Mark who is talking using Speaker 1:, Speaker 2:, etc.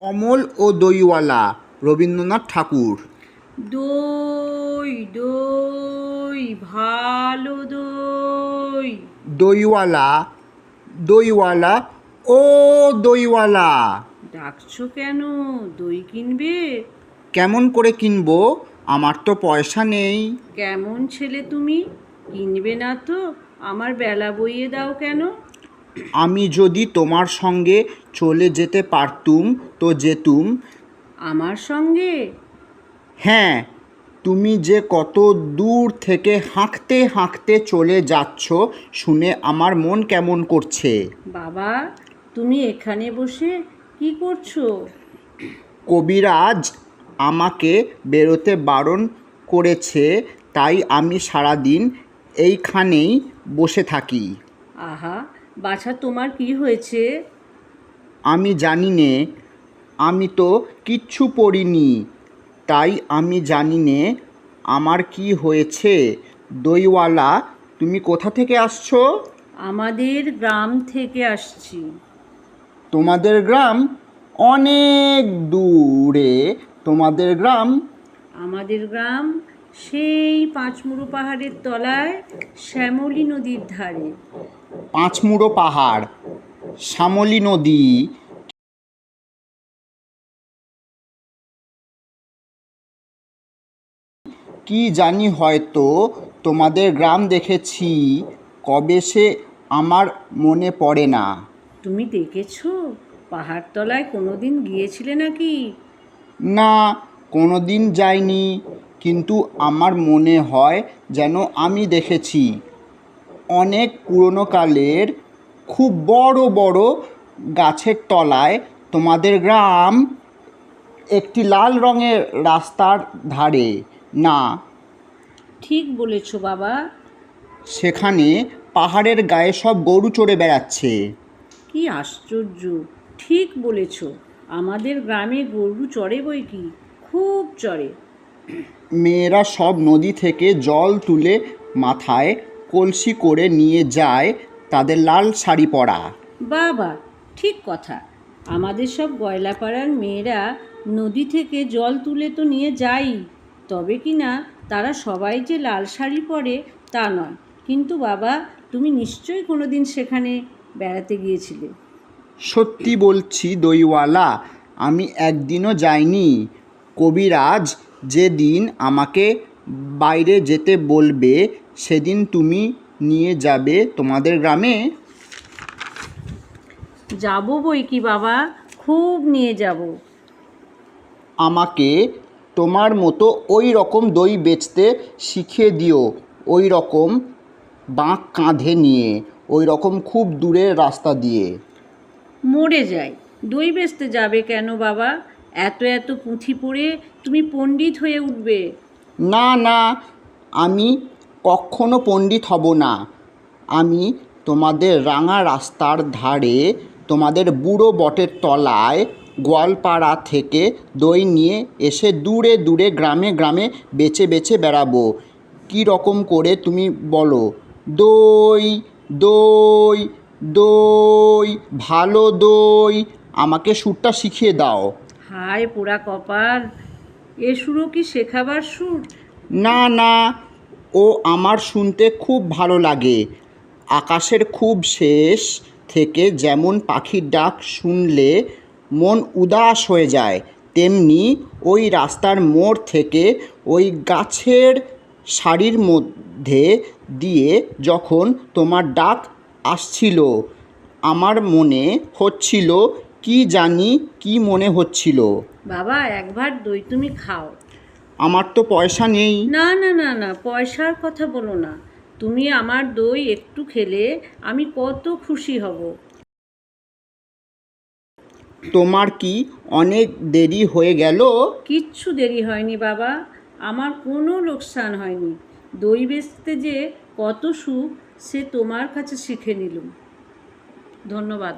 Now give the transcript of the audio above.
Speaker 1: অমল ও দইওয়ালা রবীন্দ্রনাথ ঠাকুর।
Speaker 2: দই দই ভালো দই।
Speaker 1: দইওয়ালা দইওয়ালা ও দইওয়ালা,
Speaker 2: ডাকছো কেন? দই কিনবে?
Speaker 1: কেমন করে কিনবো? আমার তো পয়সা নেই।
Speaker 2: কেমন ছেলে তুমি, কিনবে না তো আমার বেলা বইয়ে দাও কেন?
Speaker 1: আমি যদি তোমার সঙ্গে চলে যেতে পারতুম তো যেতুম।
Speaker 2: আমার সঙ্গে?
Speaker 1: হ্যাঁ, তুমি যে কত দূর থেকে হাঁকতে হাঁকতে চলে যাচ্ছ শুনে আমার মন কেমন করছে।
Speaker 2: বাবা, তুমি এখানে বসে কি করছো?
Speaker 1: কবিরাজ আমাকে বেরোতে বারণ করেছে, তাই আমি সারাদিন এইখানেই বসে থাকি।
Speaker 2: আহা বাছা, তোমার কি হয়েছে?
Speaker 1: আমি জানি নে, আমি তো কিচ্ছু পড়িনি, তাই আমি জানি নে আমার কি হয়েছে। দইওয়ালা, তুমি কোথা থেকে আসছো?
Speaker 2: আমাদের গ্রাম থেকে আসছি।
Speaker 1: তোমাদের গ্রাম? অনেক দূরে তোমাদের গ্রাম।
Speaker 2: আমাদের গ্রাম সেই পাঁচমুড়ো পাহাড়ের তলায় শ্যামলী নদীর ধারে।
Speaker 1: পাঁচমুড়ো পাহাড়, শ্যামলী নদী, কি জানি হয়তো তোমাদের গ্রাম দেখেছি, কবে সে আমার মনে পড়ে না।
Speaker 2: তুমি দেখেছো? পাহাড়তলায় কোনোদিন গিয়েছিলে নাকি?
Speaker 1: না, কোনো দিন যাইনি, কিন্তু আমার মনে হয় যেন আমি দেখেছি। অনেক পুরনো কালের খুব বড় বড় গাছের তলায় তোমাদের গ্রাম, একটি লাল রঙের রাস্তার ধারে। না,
Speaker 2: ঠিক বলেছো বাবা।
Speaker 1: সেখানে পাহাড়ের গায়ে সব গরু চড়ে বেড়াচ্ছে।
Speaker 2: কি আশ্চর্য! ঠিক বলেছ, আমাদের গ্রামে গরু চড়ে বই কি, খুব চড়ে।
Speaker 1: মেয়েরা সব নদী থেকে জল তুলে মাথায় কলসি করে নিয়ে যায়, তাদের লাল শাড়ি পরা।
Speaker 2: বাবা, ঠিক কথা। আমাদের সব গয়লাপাড়ার মেয়েরা নদী থেকে জল তুলে তো নিয়ে যায়ই, তবে কি না তারা সবাই যে লাল শাড়ি পরে তা নয়। কিন্তু বাবা, তুমি নিশ্চয়ই কোনো দিন সেখানে বেড়াতে গিয়েছিলে।
Speaker 1: সত্যি বলছি দইওয়ালা, আমি একদিনও যাইনি। কবিরাজ যেদিন আমাকে বাইরে যেতে বলবে সেদিন তুমি নিয়ে যাবে তোমাদের গ্রামে।
Speaker 2: যাবো বই কি বাবা, খুব নিয়ে যাব।
Speaker 1: আমাকে তোমার মতো ওই রকম দই বেচতে শিখিয়ে দিও, ওই রকম বাঁক কাঁধে নিয়ে, ওই রকম খুব দূরের রাস্তা দিয়ে।
Speaker 2: মরে যাই, দই বেচতে যাবে কেন বাবা? এত এত পুঁথি পড়ে তুমি পণ্ডিত হয়ে উঠবে।
Speaker 1: না না, আমি কখনো পণ্ডিত হব না। আমি তোমাদের রাঙা রাস্তার ধারে, তোমাদের বুড়ো বটের তলায়, গোয়ালপাড়া থেকে দই নিয়ে এসে দূরে দূরে গ্রামে গ্রামে বেচে বেচে বেড়াবো। কী রকম করে তুমি বলো? দই দই দই, ভালো দই, আমাকে সুরটা শিখিয়ে দাও।
Speaker 2: হায় পোড়া কপাল, এ সুরও কি শেখাবার সুর?
Speaker 1: না না, ও আমার শুনতে খুব ভালো লাগে। আকাশের খুব শেষ থেকে যেমন পাখির ডাক শুনলে মন উদাস হয়ে যায়, তেমনি ওই রাস্তার মোড় থেকে ওই গাছের সারির মধ্যে দিয়ে যখন তোমার ডাক আসছিল, আমার মনে হচ্ছিল, কি জানি কি মনে হচ্ছিল।
Speaker 2: বাবা, একবার দই তুমি খাও।
Speaker 1: আমার তো পয়সা নেই।
Speaker 2: না না না না, পয়সার কথা বলো না। তুমি আমার দই একটু খেলে আমি কত খুশি হব।
Speaker 1: তোমার কি অনেক দেরি হয়ে গেল?
Speaker 2: কিচ্ছু দেরি হয়নি বাবা, আমার কোনো লোকসান হয়নি। দই বেচতে যে কত সুখ সে তোমার কাছে শিখে নিলুম। ধন্যবাদ।